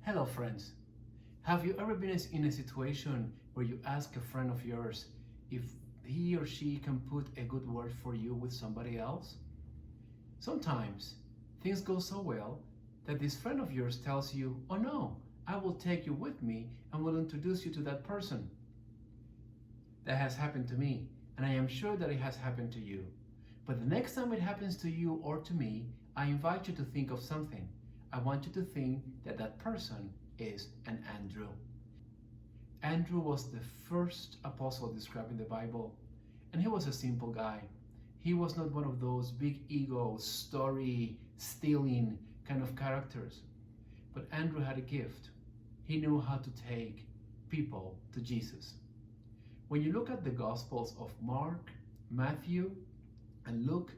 Hello friends. Have you ever been in a situation where you ask a friend of yours if he or she can put a good word for you with somebody else? Sometimes things go so well that this friend of yours tells you, "Oh no, I will take you with me and will introduce you to that person." That has happened to me, and I am sure that it has happened to you. But the next time it happens to you or to me, I invite you to think of something. I want you to think that that person is an Andrew. Andrew was the first apostle described in the Bible, and he was a simple guy. He was not one of those big ego, story stealing kind of characters. But Andrew had a gift. He knew how to take people to Jesus. When you look at the Gospels of Mark, Matthew, and Luke,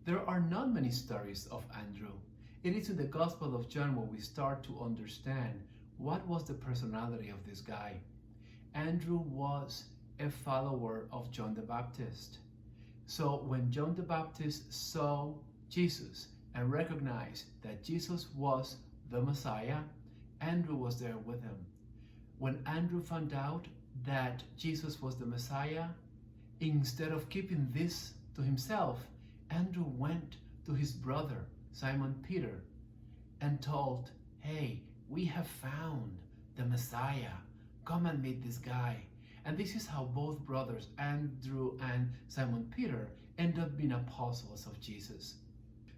there are not many stories of Andrew. It is in the Gospel of John where we start to understand what was the personality of this guy. Andrew was a follower of John the Baptist. So when John the Baptist saw Jesus and recognized that Jesus was the Messiah, Andrew was there with him. When Andrew found out that Jesus was the Messiah, instead of keeping this to himself, Andrew went to his brother, Simon Peter, and told, "Hey, we have found the Messiah. Come and meet this guy." And this is how both brothers, Andrew and Simon Peter, end up being apostles of Jesus.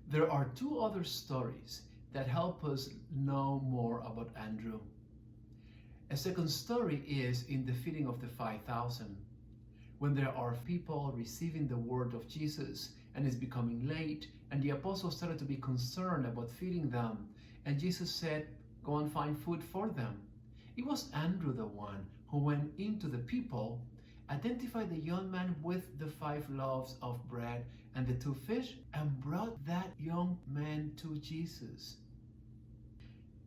There are two other stories that help us know more about Andrew. A second story is in the feeding of the 5,000. When there are people receiving the word of Jesus and it's becoming late, and the apostles started to be concerned about feeding them, and Jesus said, "Go and find food for them." It was Andrew the one who went into the people, identified the young man with the 5 loaves of bread and the 2 fish, and brought that young man to Jesus.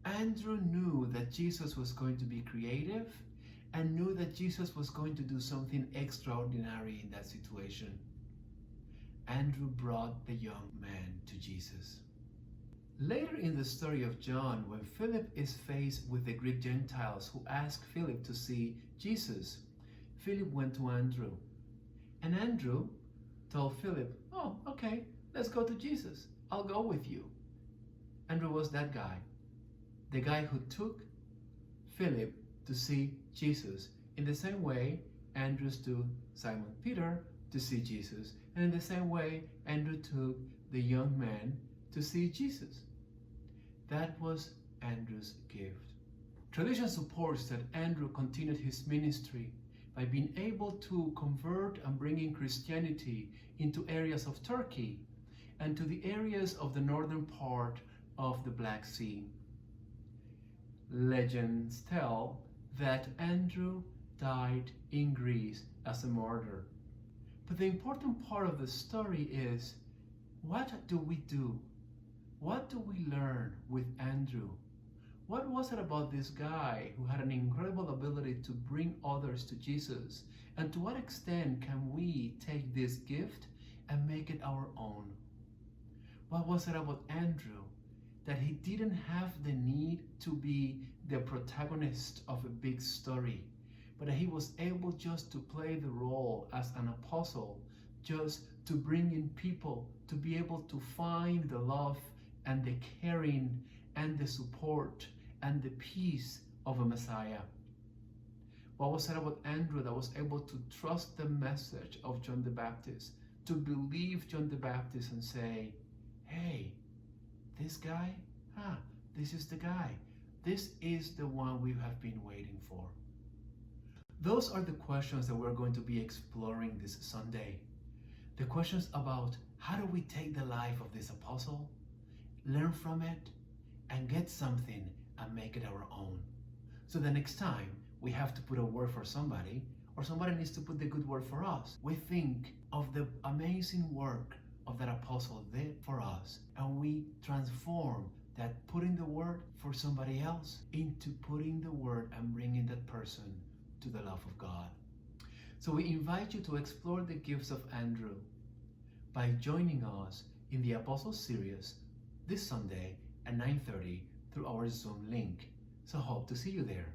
Andrew knew that Jesus was going to be creative and knew that Jesus was going to do something extraordinary in that situation. Andrew brought the young man to Jesus. Later in the story of John, when Philip is faced with the Greek Gentiles who ask Philip to see Jesus, Philip went to Andrew. And Andrew told Philip, "Oh, okay, let's go to Jesus. I'll go with you." Andrew was that guy. The guy who took Philip to see Jesus, in the same way Andrew took Simon Peter to see Jesus, and in the same way Andrew took the young man to see Jesus. That was Andrew's gift. Tradition supports that Andrew continued his ministry by being able to convert and bring in Christianity into areas of Turkey and to the areas of the northern part of the Black Sea. Legends tell that Andrew died in Greece as a martyr. But the important part of the story is, what do we do? What do we learn with Andrew? What was it about this guy who had an incredible ability to bring others to Jesus? And to what extent can we take this gift and make it our own? What was it about Andrew that he didn't have the need to be the protagonist of a big story, but that he was able just to play the role as an apostle, just to bring in people, to be able to find the love and the caring and the support and the peace of a Messiah? What was it about Andrew that was able to trust the message of John the Baptist, to believe John the Baptist and say, "Hey, this guy, this is the guy. This is the one we have been waiting for"? Those are the questions that we're going to be exploring this Sunday. The questions about how do we take the life of this apostle, learn from it, and get something and make it our own. So the next time we have to put a word for somebody, or somebody needs to put the good word for us, we think of the amazing work of that apostle did for us, and we transform that putting the word for somebody else into putting the word and bringing that person to the love of God. So we invite you to explore the gifts of Andrew by joining us in the Apostle series this Sunday at 9:30 through our Zoom link. So hope to see you there.